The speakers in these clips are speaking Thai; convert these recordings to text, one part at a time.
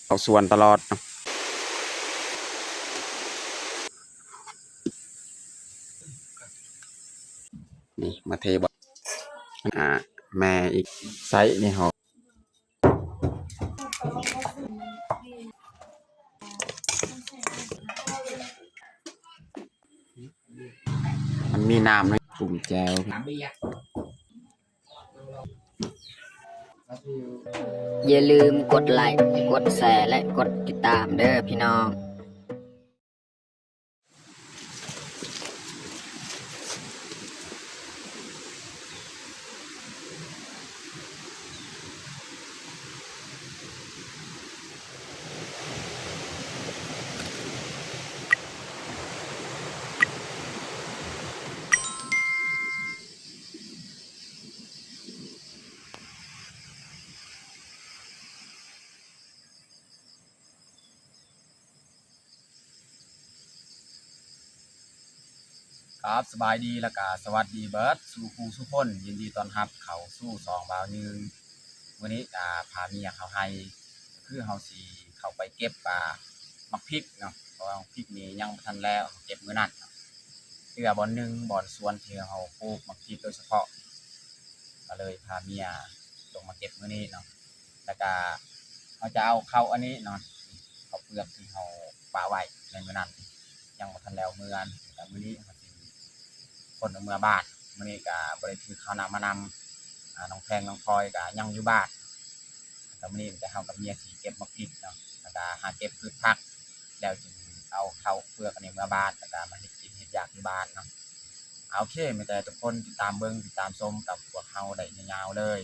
เขาสวนตลอดนี่มาเทบแม่อีกไซส์นี่เขามันมีน้ำในกลุ่มแจวอย่าลืมกดไลค์กดแชร์และกดติดตามเด้อพี่น้องครับสบายดีแล้วก็สวัสดีเบิร์ดสู่ครูสุพลยินดีต้อนรับเขาสู้สองบ่าวยืนวันนี้พาเมียเขาให้คือเฮาสีเขาไปเก็บมักพริกเนาะเพราะว่าพริกนี้ยังทันแล้วเก็บมื้อนั้นเทื่อบอนหนึ่งบอนสวนที่เฮาปลูกมักพริกโดยเฉพาะก็เลยพาเมียลงมาเก็บมื้อนี้เนาะแล้วก็เขาจะเอาเข้าอันนี้เนาะเขาเปลือกที่เฮาปะไว้ในมื้อนั้นยังบ่ทันแล้วมื้อนั้นแต่มื้อนี้คนเมื่อบ้านมื้อนี้ก็บ่ได้ถือข้าวหน้ามานำน้องแพงน้องพลอยก็ยังอยู่บ้านแต่มื้อนี้จะเฮากับเมียสิเก็บมักพริกเนาะแล้วก็หาเก็บพืชผักแล้วจึงเอาเข้าเปลือกอันนี้เมื่อบ้านแล้วก็มาเฮ็ดกินเฮ็ดอยากที่บ้านเนาะโอเคมีแต่ทุกคนติดตามเบิ่งติดตามชมกับพวกเฮาได้ยาวๆเลย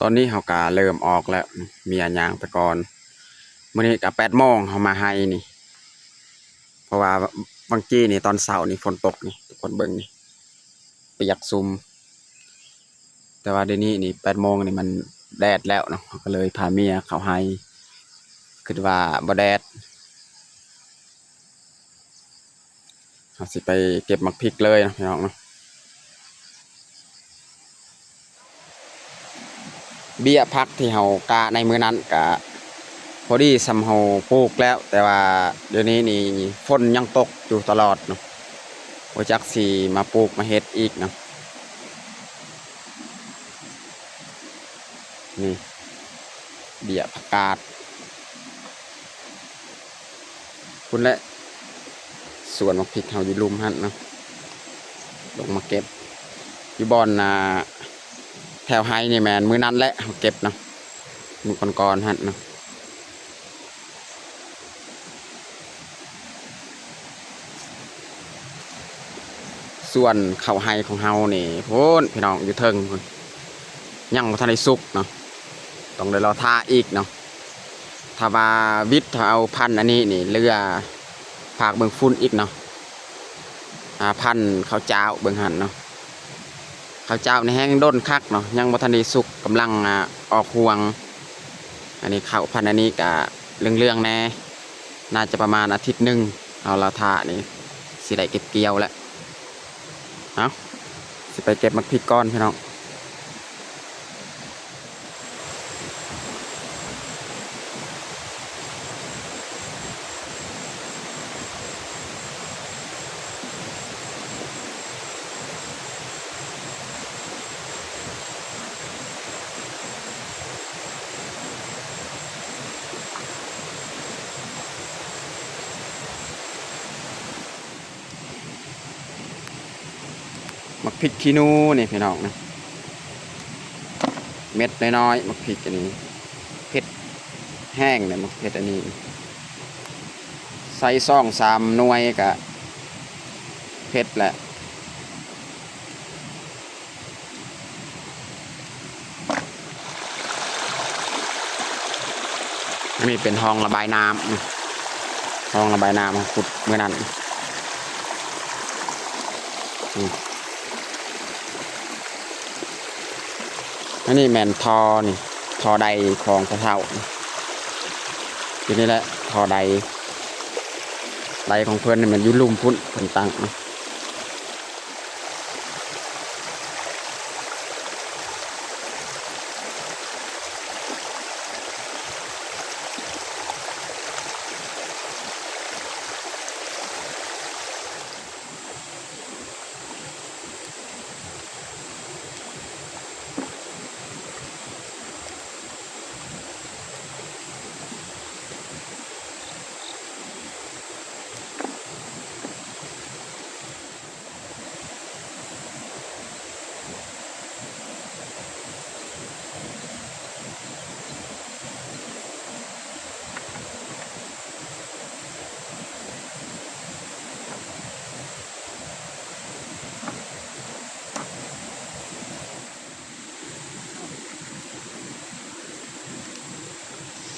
ตอนนี้เฮาก็เริ่มออกแล้วเมียย่างไปก่อนมื้อนี้ก็8:00 นเฮามาให้นี่เพราะว่าบางกี้นี่ตอนเช้านี่ฝนตกนี่ทุกคนเบิ่งนี่เปียกซุ่มแต่ว่าเดี๋ยวนี้นี่8:00 นนี่มันแดดแล้วเนาะก็เลยพาเมียเข้าให้คิดว่าบ่แดดเฮาสิไปเก็บมักพริกเลยนะพี่น้องเนาะเบี้ยพักที่เฮากะในมื้อนั้นก็พอดีสำเฮาปลูกแล้วแต่ว่าเดี๋ยวนี้นี่ฝนยังตกอยู่ตลอดเนาะบ่จักสิมาปลูกมาเฮ็ดอีกเนาะนี่เบี้ยผักกาดคุณและสวนมักพริกเฮาอยู่ลุมหั่นเนาะลงมาเก็บอยู่บ่อนแถวไฮนี่แม่นมื้อนั้นแหละเฮาเก็บเนาะมื้อก่อนๆหั่นเนาะส่วนข้าวไฮของเฮานี่โพูนพี่น้องอยู่เทิงพุ่นยังบ่ทันได้สุกเนาะต้องได้รอท่าอีกเนาะถ้าว่าวิทย์ถ้าเอาพันธุ์อันนี้นี่เรือภาคเบิ่งฝุ่นอีกเนาะพันธุ์ข้าวเจ้าเบิ่งหั่นเนาะข้าวเจ้าในแห้งด้นคักเนาะยังบ่ทันได้สุกกำลังออกห่วงอันนี้ข้าวพันธุ์อันนี้ก็เรื่องๆแน่น่าจะประมาณอาทิตย์หนึ่งเอารอท่านี่สิได้เก็บเกี่ยวแล้วเอาสิไปเก็บมักพริกก้อนพี่น้องมักพริกขี้หนูนี่พี่น้องนะเม็ดน้อยๆมักพริกอันนี้เผ็ดแห้งเนี่ยมักเผ็ดอันนี้ใส่ซอง3 หน่วยกะเผ็ดแหละนี่เป็นห้องระบายน้ำห้องระบายน้ำขุดเมื่อนั้นอันนี้แมนทอนี่ทอใดของพระเท่าทีนี้แหละทอใดของเพื่อนนี่มันยุ่ลุ่มพุ่นเพิ่นตั้ง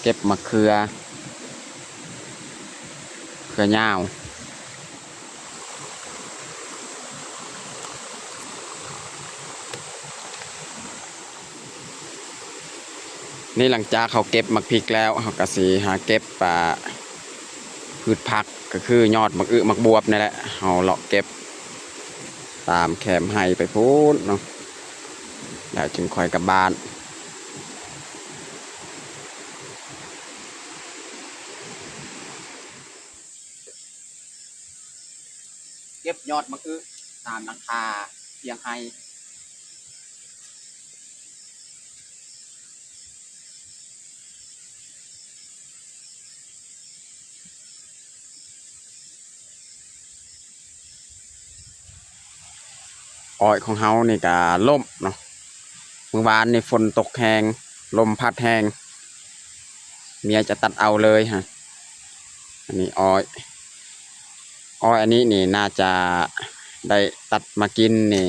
เก็บมะเขือเยาวนี่หลังจากเขาเก็บมักพริกแล้วเขาก็สิหาเก็บพืชผักก็คือยอดมักมักบวบนี่แหละเขาเลาะเก็บตามแคมไห้ไปพูดเนาะแล้วจึงค่อยกลับบ้านเก็บยอดมักตามหลังคาเพียงไห้อ้อยของเฮานี่ก็ล่มเนาะเมื่อวานนี่ฝนตกแหงลมพัดแหงเมียจะตัดเอาเลยฮะอันนี้อ้อยอันนี้นี่น่าจะได้ตัดมากินนี่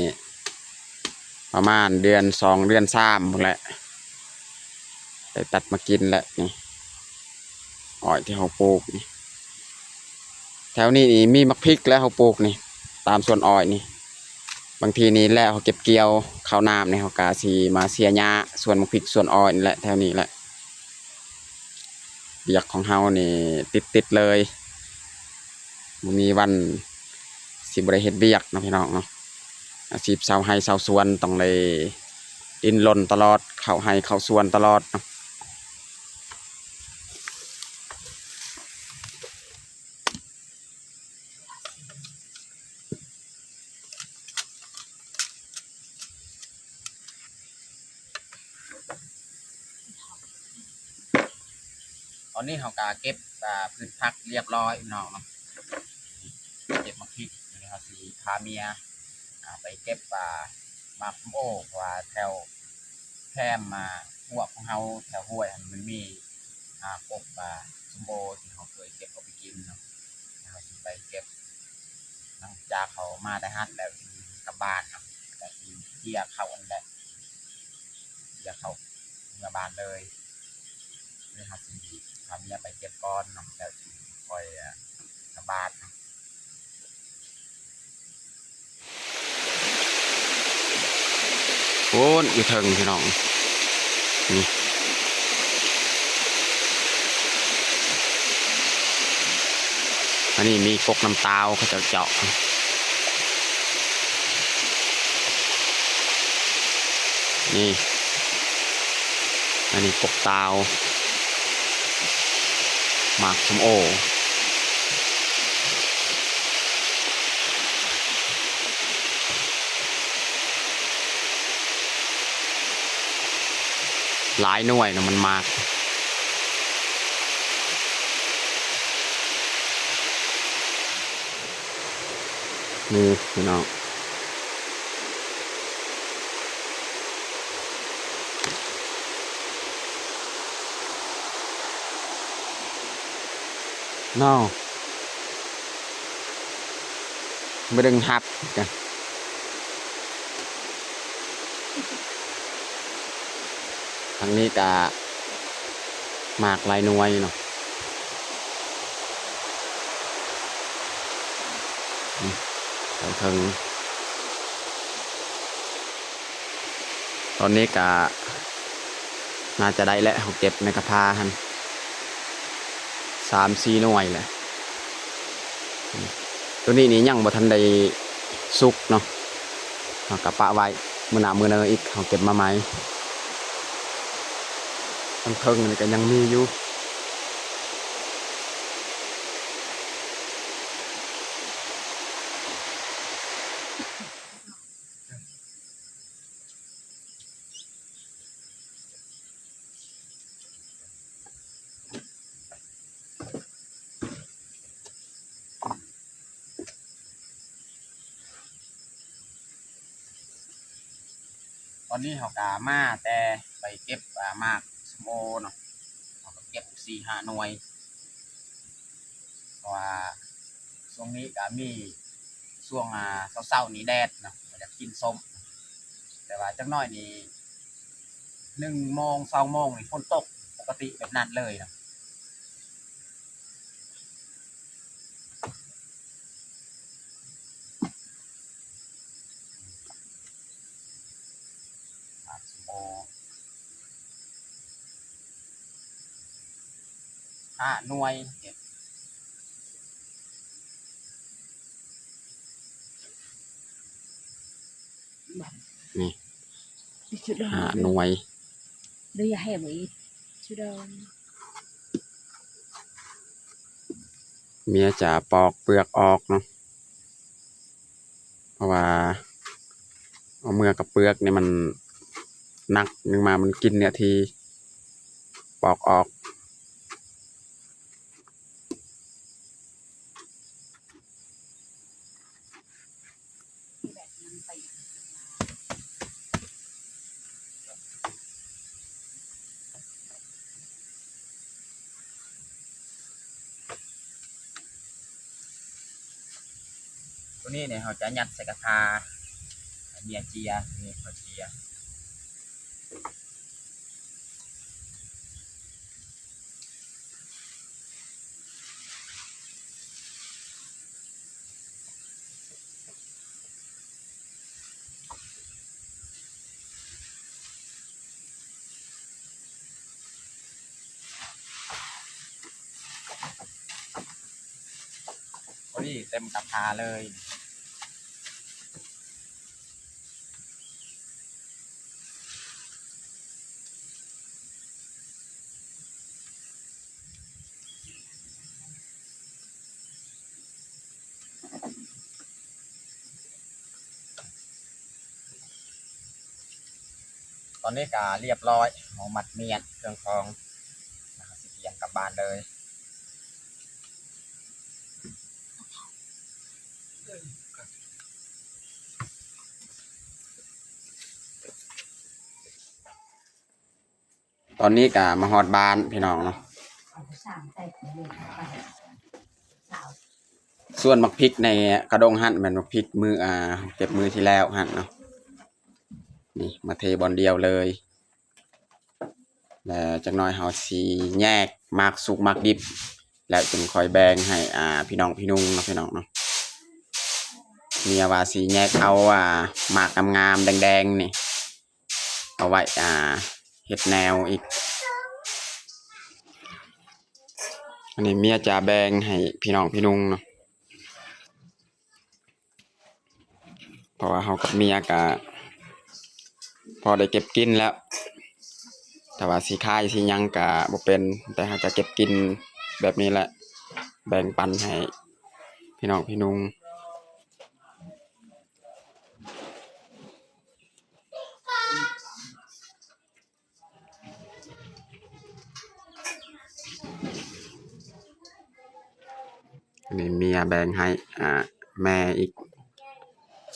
ประมาณเดือน2 เดือน3หมดแหละได้ตัดมากินแหละนี่อ้อยที่เขาปลูกนี่แถวนี้นี่มีมักพริกแล้วเขาปลูกนี่ตามสวนอ้อยนี่บางทีนี่แหละเขาเก็บเกี่ยวข้าวน้ำเนี่ยเขากาสีมาเสียหญ้าส่วนมักพริกส่วนอ้อยนี่แหละแถวนี้แหละเบียกของเฮานี่ติดเลยมีวันสิบริเฮ็ดเบียกเนาะพี่น้องเนาะอาชีพชาวไร่ชาวสวนต้องเลยดิ้นรนตลอดเข้าไร่เข้าสวนตลอดเนาะตอนนี้เขากาเก็บพืชผักเรียบร้อยพี่น้องเนาะเก็บมาพริกนี่ครับสีพาเมียไปเก็บมาโอ้ว่าแถวแคมมาหัวของเฮาแถวห้วยมันมีกบสมโบที่เขาเคยเก็บเอาไปกินเนาะเขาไปเก็บหลังจากเขามาได้ฮัดแล้วกลับบ้านเนาะแต่เกี่ยเขาอันแรกเกี่ยเขาเมื่อบานเลยนี่ครับสิพาเมียไปเก็บก้อนเนาะแล้วคอยกลับบ้านเนาะโอ้ยอยู่เทิงพี่น้องนี่อันนี้มีกกน้ำตาลเขาจะเจาะนี่อันนี้กกตาวหมากส้มโอหลายหน่วยนะมันมากนี่พี่น้องน้องไม่ดึงหับกันทางนี้กะหมากลายหน่วยเนาะไปถึงตอนนี้กะน่าจะได้แล้วเขาเก็บในกระพาหัน3-4 หน่วยแหละตัวนี้นี่ยังบ่ทันได้สุกเนาะเอากระปะไว้มื้อหน้ามื้อเนออีกเขาเก็บมาใหม่ทั้งเทิงนี่ก็ยังมีอยู่ตอนนี้เขากามาแต่ไปเก็บหมากสมโอเนาะเขาก็เก็บ4-5 หน่วยเพราะว่าช่วงนี้ก็มีช่วงเศร้าๆนี้แดดเนาะอยากกินส้มแต่ว่าจักหน่อยนี่1 โมง 2 โมงนี่ฝนตกป กติแบบนั้นเลยเนาะโอหน่วยนี่5 หน่วย Đưa ra hè bị chưa đâu เมียจะปอกเปลือกออกเนาะเพราะว่าเอาเมือกกับเปลือกนี่มันหนักนึงมามันกินเนี่ยทีปอกออกตัวนี้เนี่ยเขาจะยัดใส่กระทาเมียเจียนี่เขาเจียตัวนี้เต็มกระทาเลยตอนนี้ก็เรียบร้อยเอามัดเมียนเครื่องคองนะครับสิเกียงกลับบ้านเลยตอนนี้ก็มาฮอดบ้านพี่น้องเนาะส่วนมักพริกในกระดงหั่นเป็นมักพริกมือเก็บมือที่แล้วหั่นเนาะนี่มาเทบอลเดียวเลยแล้วจักหน่อยเฮาสิแยกมากสุกมากดิบแล้วจึงค่อยแบ่งให้พี่น้องพี่นุ่งเนาะพี่น้องเนาะเมียว่าสิแยกเอาหมากงามๆแดงๆนี่เอาไว้เฮ็ดแนวอีกอันนี้เมียจะแบ่งให้พี่น้องพี่นุ่งเนาะเพราะว่าเฮากับเมียก็พอได้เก็บกินแล้วแต่ว่าสิขายสิหยังก็บ่เป็นแต่เฮาจะเก็บกินแบบนี้แหละแบ่งปันให้พี่น้องพี่นุ่งอันนี้เมียแบ่งให้แม่อีก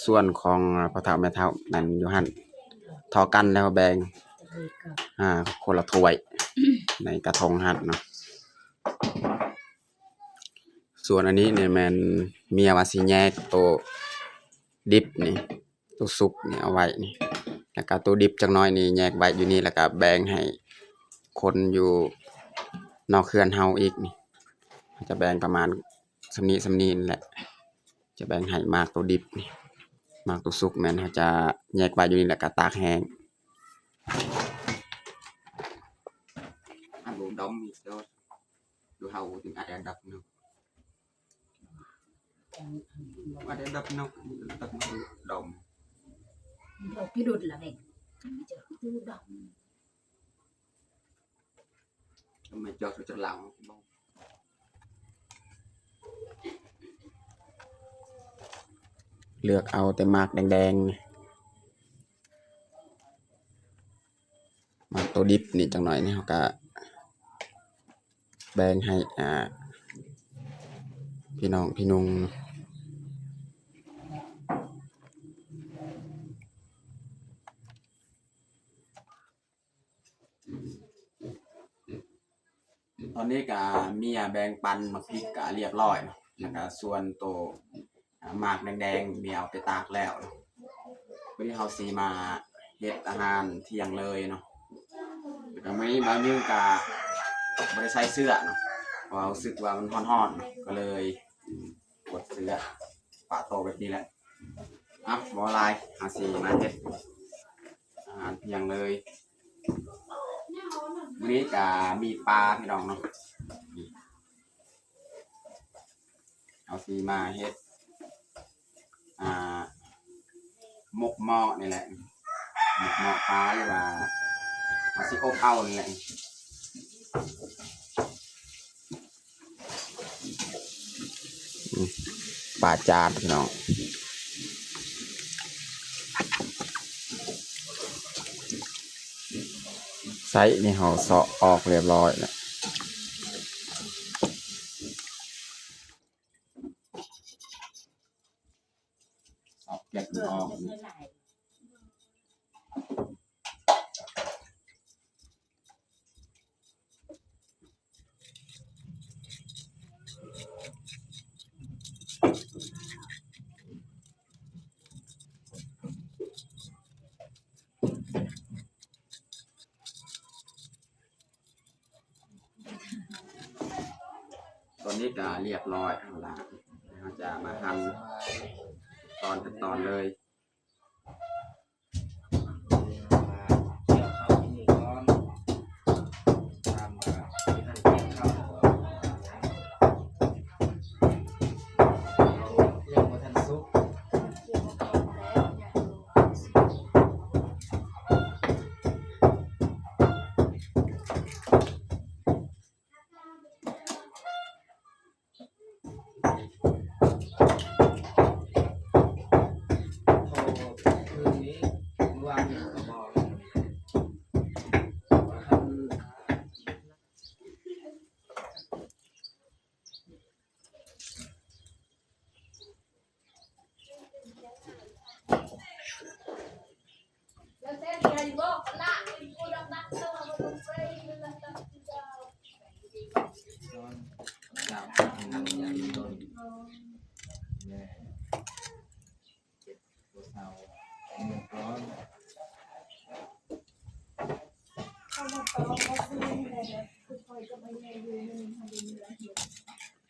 ส่วนของพ่อเฒ่าแม่เฒ่านั่นอยู่หั่นเท่ากันแล้วแบ่งคนละถ้วยในกระทงหั่นเนาะส่วนอันนี้เนี่ยแม่นเมียว่าสิแยกตัวดิบนี่ตัวสุกนี่เอาไว้นี่แล้วก็ตัวดิบจักหน่อยนี่แยกไว้อยู่นี่แล้วก็แบ่งให้คนอยู่นอกเรือนเฮาอีกนี่จะแบ่งประมาณสำนี้นั่นแหละจะแบ่งให้มากตัวดิบนี่มากตัวสุกแม่นเฮาจะแยกไว้อยู่นี่แล้วก็ตากแห้งอันบ่ดมอีกแล้วดูเฮาถึงอันดับนึงอันดับนึงตักดมĐâu cái đột là mình chở tự động ทำไมจอดจะหลังเลือกเอาแต่หมากแดงๆหมากตัวดิบนี่จังหน่อยนี่เขาก็แบ่งให้พี่น้องพี่นุ่งตอนนี้ก็เมียแบ่งปันหมักพริกก็เรียบร้อยเนาะแล้วก็ส่วนตัวหมากแดงๆเมียเอาไปตากแล้วเนาะวันนี้เฮาสิมาเฮ็ดอาหารเที่ยงเลยเนาะแล้วก็มื้อนี้บ่าวนึงก็ บ่ได้ใส่เสื้อเนาะเพราะรู้สึกว่ามันร้อนๆก็เลยกดเสื้อปะโตแบบนี้แหละบ่ลายหาสีมาเฮ็ดอาหารเพียงเลยมื้อนี้ก็มีปลาพี่น้องเนาะเอาสีมาเฮ็ดหมกหม้อนี่แหละหมกหม้อปลาหรือว่าเอาสิอบเอานี่แหละปลาจานพี่น้องไซส์นี่เขาเสาะออกเรียบร้อยแล้วเสาะเก็บออกตอนนี้ก็เรียบร้อยเอาละเราจะมาทำตอนเลย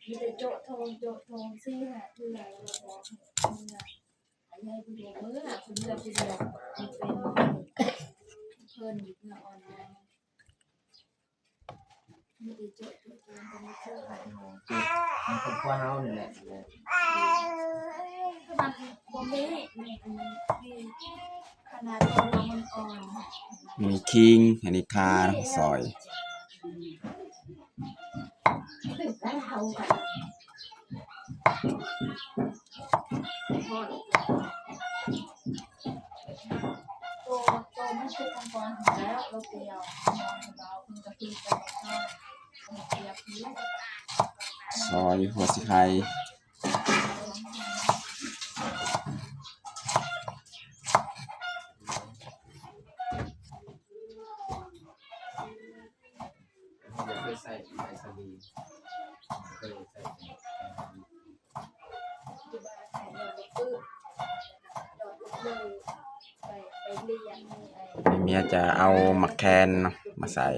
มีแต่โจโทงซี่หาคืออะไรเราบอกอันนี้ผู้เดียวมือน่ะผู้เดียวมันเป็นเพิ่นอยู่เพื่อออนไลน์มีแต่โจเป็นไม่เชื่อใครมันเป็นกว้าวนี่แหละ คือมันบ่มีขนาดตัวมันอ่อน มีคิงอันนี้คาซอย แล้วเรากันพอตัวไม่ใช่กังวลแล้วเราเดียวเราคุณจะคุยกันได้เดียวคือ ซอยหัวสิไข่อย่าไปใส่ไอซาลีเคยใส่เมียจะเอามักแคนเนาะมาใส่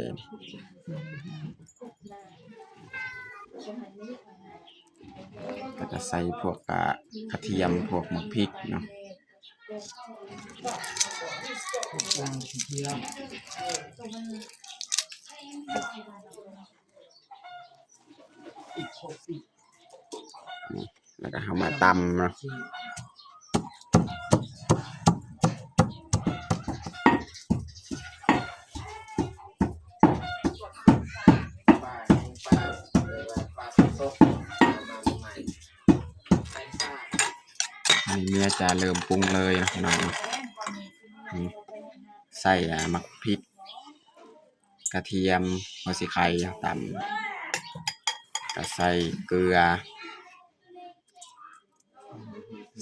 ก็จะใส่พวกกระเทียมพวกมะพริกเนาะ ย่างเทียม อีก60แล้วก็เอามาตำเนาะปลาเลยว่าปลาสดมาใหม่ใส่ซ่า อันนี้เมียจะเริ่มปรุงเลยนะพี่น้องใส่มะพริกกระเทียมหัวสิไข่ตำก็ใส่เกลือ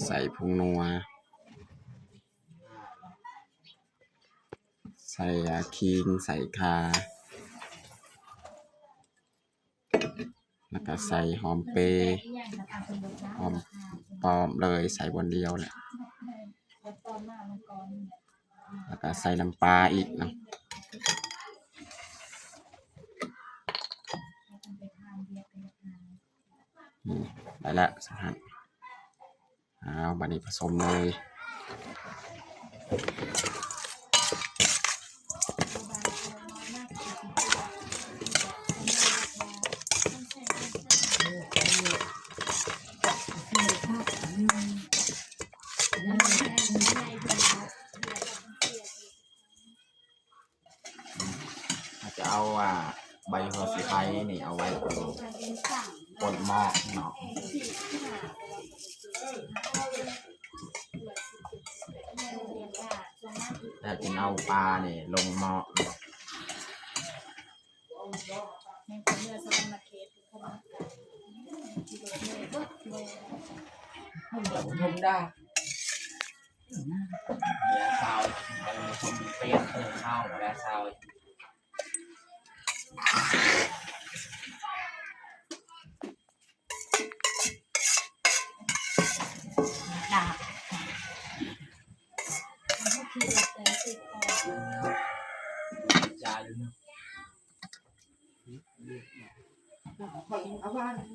ใส่ผงนัวใส่ขิงใส่ข่าแล้วก็ใส่หอมเปรย์หอมปอมเลยใส่บนเดียวแหละแล้วก็ใส่น้ำปลาอีกเนาะ ได้แล้วสังหารบัดนี้ผสมเลยจะเอาใบหัวสีไทยนี่เอาไว้บนหม้อเนาะแต่จึงเอาปลาเนี่ยลงหม้อทมได้เดี๋ยวซาวชมเปรี้ยวข้าวแล้วซาวดาบ จาอยู่เนาะเอาบ้าน น้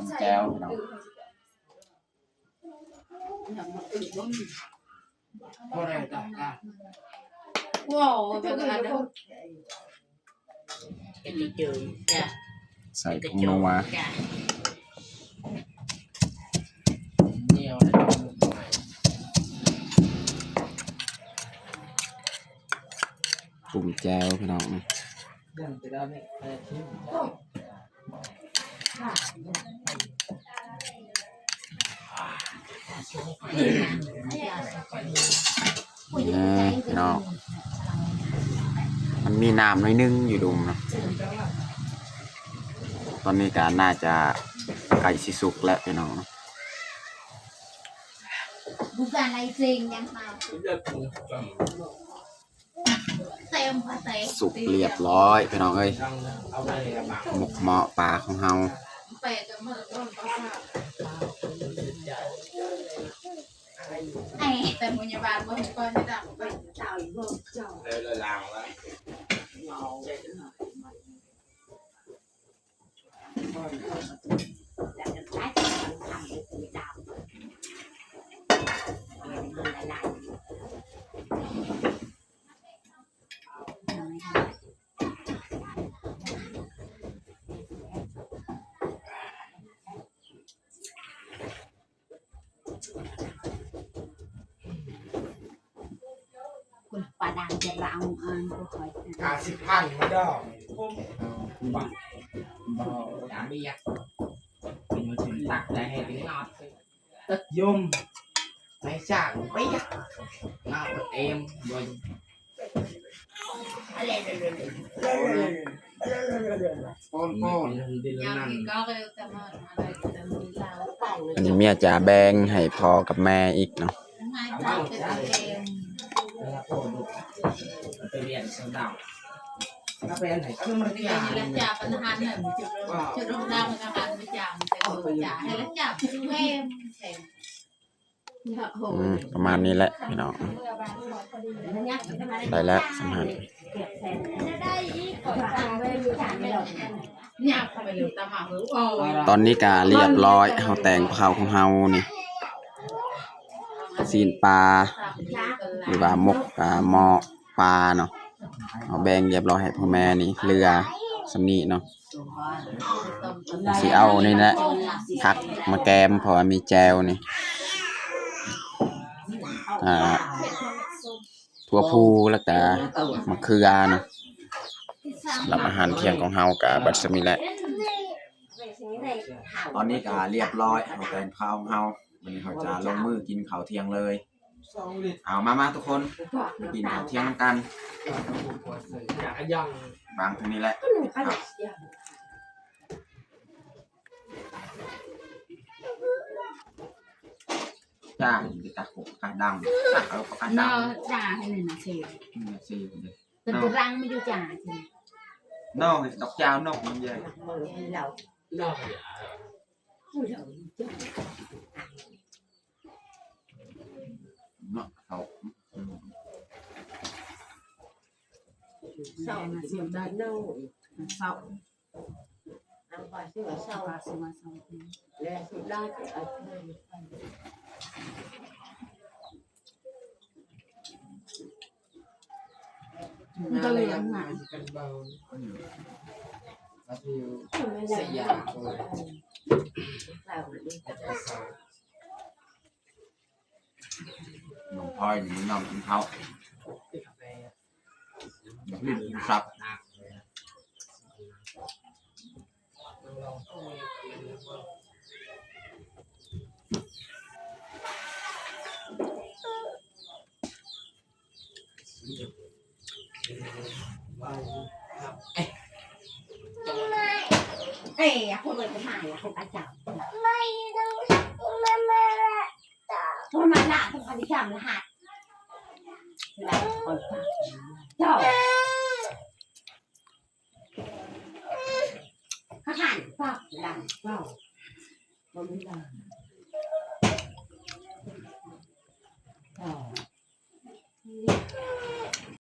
ำแก้วเนาะ ก็ได้ได้ได้ ว้าวเป็นอะไรนะ เป็นเจอจ้ะ ใส่ผงนัว เหนียวเลย ปรุงแก้วพี่น้อง ยังจะได้ไม่ทิ้ง พี่น้องมันมีน้ำน้อยนึงอยู่ดุมเนาะตอนนี้ก็น่าจะไก่สิสุกแล้วพี่น้อง บุกการอะไรจริงยังมาเต็มค่ะเต็ม สุกเรียบร้อยพี่น้องเอ้ย เอาไปเลยบ้าง หมกเหมาะปลาของเฮา เปะกันมาต้นปลาไอ้แต่มุญญาบาลบ่เห็นก้อนไม่ดังไปเจ้าอีกบ่เจ้า เลยลางแล้ว คุณปลาดังจะเราอันก็คอย 50,000ไม่ได้บ้าอย่ามีอ่ะเป็นมาถึงตักได้ให้ถึงนอดตัดยมไม่จ่างไม่อยากมาเอ็มบน อะไรโอนดิล ยัง นัน ก็เลยแต่มาอะไรแต่มือเรา อันนี้เมียจะแบ่งให้พ่อกับแม่อีกเนาะ ง่ายจังเป็นเอง ไปเรียนสดาวถ้าเป็นไหนก็มัน เรี เรี ย ย น น แล้วจ่าปัญหาหนึ่งจุดลงดาวปัญหาไม่จ่าแต่ก็จ่าให้แล้วจ่าแม่แข็ง ประมาณนี้แหละพี่น้องได้แล้วสังหาร เนี่ยเข้าไปเลยตามหาหือโอ้ ตอนนี้ก็เรียบร้อยเฮาแต่งข้าวของเฮานี่ซีนปลาหรือว่าหมกหม้อปลาเนาะเอาแบ่งเรียบร้อยให้พ่อแม่นี่เรือสำนีเนาะสิเอานี่แหละผักมาแกมเพราะว่ามีแจวนี่ถั่วพูแล้วก็มะเขือเนาะสำหรับอาหารเที่ยงของเฮากับบัดซะมีแหละตอนนี้ก็เรียบร้อยเอาแต่งข้าวของเฮาวันนี้เขาจะลงมือกินข้าวเที่ยงเลยเอามาทุกคนกินข้าวเที่ยงนำกัน ยัง บางตรงนี้แหละครับจ้าอยู่ตะกุกกาดังเอาปากกาดัง จ่าให้เลยนะเชฟ สิ เป็นตัวรังไม่อยู่จ่าใช่ไหม นอกดอกยาวนอกมันใหญ่ นอก sau thì mình đã nâu sau ăn phải chứ ở sau và sau là sự đa thì ở đây tôi liền ngại cần bầu nó thiếu bây xây giờ dựng rồi vào đi หลวงพ่อยนี่น้องกินข้าวอยากลิ้นกินซับ เอ้ยคนเลยจะมาคนอาจารย์คนมาหน้าต้องพันธุ์จำรหัสเจ้าข้าหันเปล่าดังเปล่าบนดัง